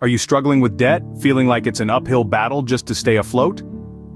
Are you struggling with debt, feeling like it's an uphill battle just to stay afloat?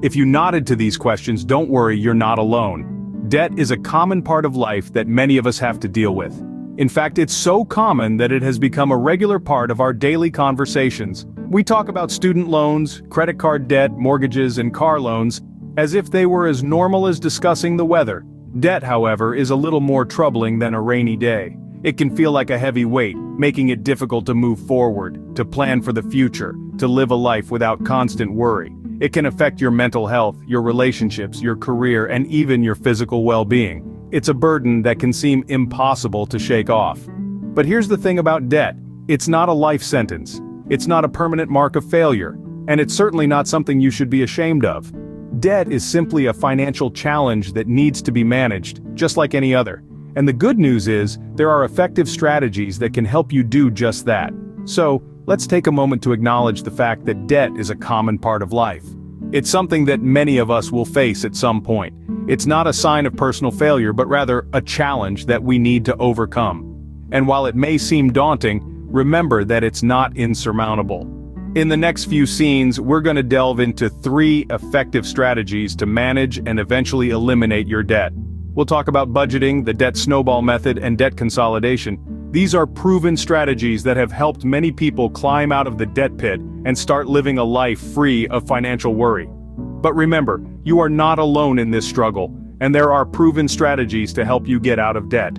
If you nodded to these questions, don't worry, you're not alone. Debt is a common part of life that many of us have to deal with. In fact, it's so common that it has become a regular part of our daily conversations. We talk about student loans, credit card debt, mortgages, and car loans, as if they were as normal as discussing the weather. Debt, however, is a little more troubling than a rainy day. It can feel like a heavy weight, making it difficult to move forward, to plan for the future, to live a life without constant worry. It can affect your mental health, your relationships, your career, and even your physical well-being. It's a burden that can seem impossible to shake off. But here's the thing about debt. It's not a life sentence. It's not a permanent mark of failure. And it's certainly not something you should be ashamed of. Debt is simply a financial challenge that needs to be managed, just like any other. And the good news is, there are effective strategies that can help you do just that. So, let's take a moment to acknowledge the fact that debt is a common part of life. It's something that many of us will face at some point. It's not a sign of personal failure, but rather a challenge that we need to overcome. And while it may seem daunting, remember that it's not insurmountable. In the next few scenes, we're going to delve into 3 effective strategies to manage and eventually eliminate your debt. We'll talk about budgeting, the debt snowball method, and debt consolidation. These are proven strategies that have helped many people climb out of the debt pit and start living a life free of financial worry. But remember, you are not alone in this struggle, and there are proven strategies to help you get out of debt.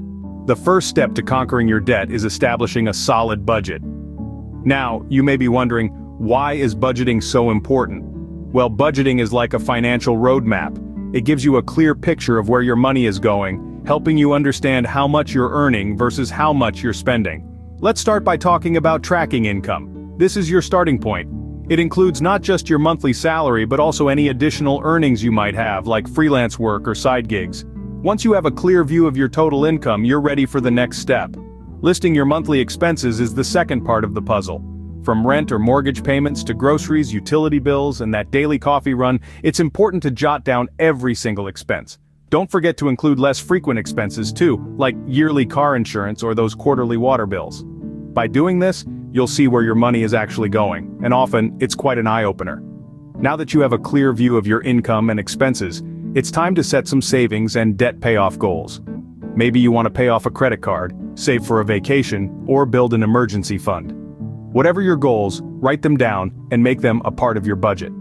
The first step to conquering your debt is establishing a solid budget. Now, you may be wondering, why is budgeting so important? Well, budgeting is like a financial roadmap. It gives you a clear picture of where your money is going, helping you understand how much you're earning versus how much you're spending. Let's start by talking about tracking income. This is your starting point. It includes not just your monthly salary but also any additional earnings you might have, like freelance work or side gigs. Once you have a clear view of your total income, you're ready for the next step. Listing your monthly expenses is the second part of the puzzle. From rent or mortgage payments to groceries, utility bills, and that daily coffee run, it's important to jot down every single expense. Don't forget to include less frequent expenses too, like yearly car insurance or those quarterly water bills. By doing this, you'll see where your money is actually going, and often, it's quite an eye-opener. Now that you have a clear view of your income and expenses, it's time to set some savings and debt payoff goals. Maybe you want to pay off a credit card, save for a vacation, or build an emergency fund. Whatever your goals, write them down and make them a part of your budget.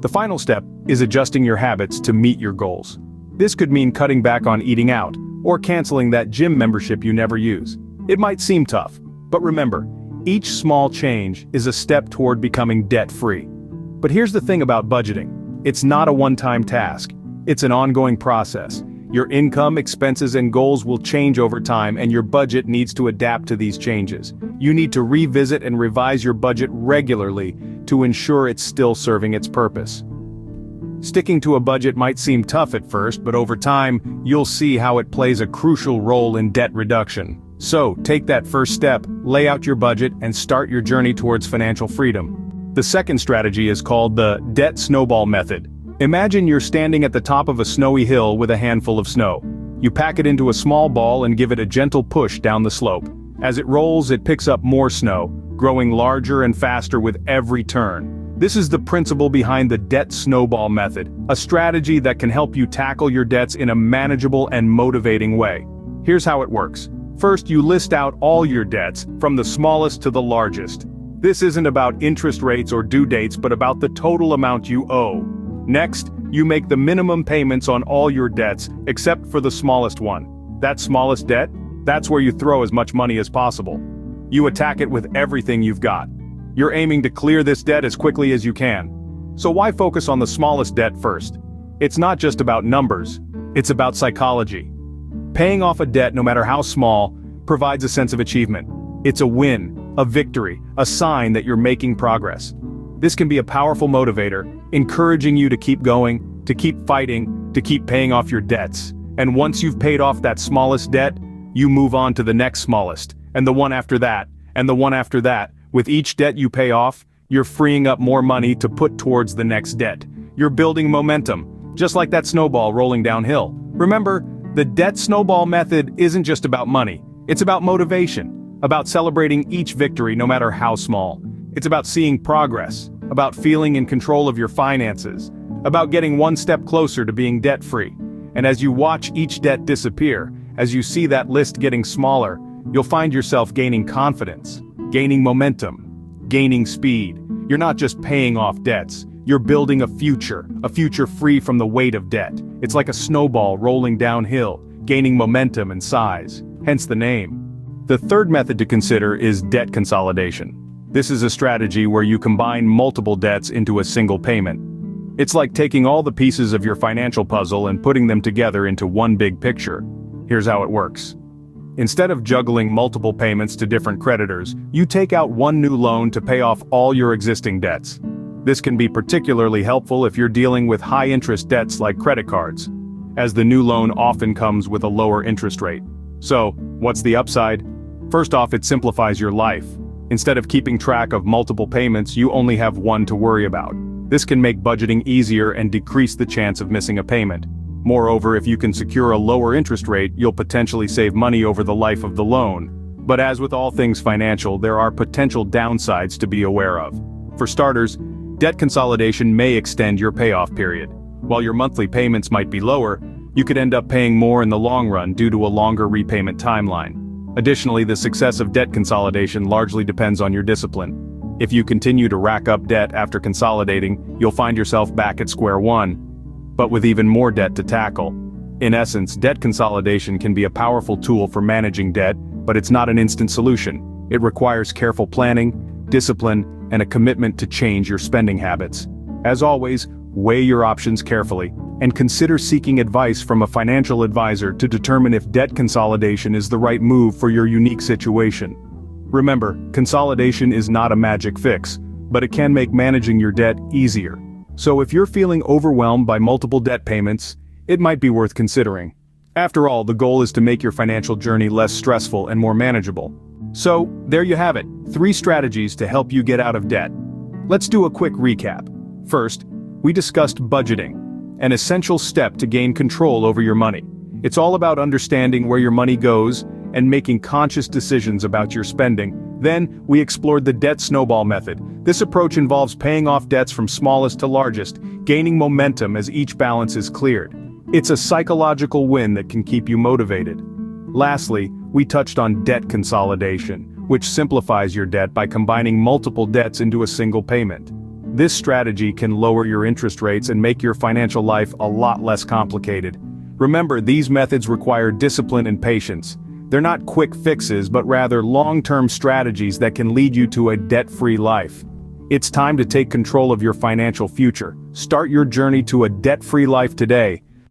The final step is adjusting your habits to meet your goals. This could mean cutting back on eating out, or canceling that gym membership you never use. It might seem tough, but remember, each small change is a step toward becoming debt-free. But here's the thing about budgeting. It's not a one-time task. It's an ongoing process. Your income, expenses, and goals will change over time, and your budget needs to adapt to these changes. You need to revisit and revise your budget regularly to ensure it's still serving its purpose. Sticking to a budget might seem tough at first, but over time, you'll see how it plays a crucial role in debt reduction. So, take that first step, lay out your budget, and start your journey towards financial freedom. The second strategy is called the debt snowball method. Imagine you're standing at the top of a snowy hill with a handful of snow. You pack it into a small ball and give it a gentle push down the slope. As it rolls, it picks up more snow, growing larger and faster with every turn. This is the principle behind the debt snowball method, a strategy that can help you tackle your debts in a manageable and motivating way. Here's how it works. First, you list out all your debts, from the smallest to the largest. This isn't about interest rates or due dates, but about the total amount you owe. Next, you make the minimum payments on all your debts, except for the smallest one. That smallest debt? That's where you throw as much money as possible. You attack it with everything you've got. You're aiming to clear this debt as quickly as you can. So why focus on the smallest debt first? It's not just about numbers, it's about psychology. Paying off a debt, no matter how small, provides a sense of achievement. It's a win, a victory, a sign that you're making progress. This can be a powerful motivator, encouraging you to keep going, to keep fighting, to keep paying off your debts. And once you've paid off that smallest debt, you move on to the next smallest, and the one after that, and the one after that. With each debt you pay off, you're freeing up more money to put towards the next debt. You're building momentum, just like that snowball rolling downhill. Remember, the debt snowball method isn't just about money, it's about motivation, about celebrating each victory no matter how small. It's about seeing progress, about feeling in control of your finances, about getting one step closer to being debt-free. And as you watch each debt disappear, as you see that list getting smaller, you'll find yourself gaining confidence, gaining momentum, gaining speed. You're not just paying off debts, you're building a future free from the weight of debt. It's like a snowball rolling downhill, gaining momentum and size, hence the name. The third method to consider is debt consolidation. This is a strategy where you combine multiple debts into a single payment. It's like taking all the pieces of your financial puzzle and putting them together into one big picture. Here's how it works. Instead of juggling multiple payments to different creditors, you take out one new loan to pay off all your existing debts. This can be particularly helpful if you're dealing with high-interest debts like credit cards, as the new loan often comes with a lower interest rate. So, what's the upside? First off, it simplifies your life. Instead of keeping track of multiple payments, you only have one to worry about. This can make budgeting easier and decrease the chance of missing a payment. Moreover, if you can secure a lower interest rate, you'll potentially save money over the life of the loan. But as with all things financial, there are potential downsides to be aware of. For starters, debt consolidation may extend your payoff period. While your monthly payments might be lower, you could end up paying more in the long run due to a longer repayment timeline. Additionally, the success of debt consolidation largely depends on your discipline. If you continue to rack up debt after consolidating, you'll find yourself back at square one, but with even more debt to tackle. In essence, debt consolidation can be a powerful tool for managing debt, but it's not an instant solution. It requires careful planning, discipline, and a commitment to change your spending habits. As always, weigh your options carefully, and consider seeking advice from a financial advisor to determine if debt consolidation is the right move for your unique situation. Remember, consolidation is not a magic fix, but it can make managing your debt easier. So if you're feeling overwhelmed by multiple debt payments, it might be worth considering. After all, the goal is to make your financial journey less stressful and more manageable. So, there you have it, 3 strategies to help you get out of debt. Let's do a quick recap. First, we discussed budgeting, an essential step to gain control over your money. It's all about understanding where your money goes and making conscious decisions about your spending. Then, we explored the debt snowball method. This approach involves paying off debts from smallest to largest, gaining momentum as each balance is cleared. It's a psychological win that can keep you motivated. Lastly, we touched on debt consolidation, which simplifies your debt by combining multiple debts into a single payment. This strategy can lower your interest rates and make your financial life a lot less complicated. Remember, these methods require discipline and patience. They're not quick fixes, but rather long-term strategies that can lead you to a debt-free life. It's time to take control of your financial future. Start your journey to a debt-free life today,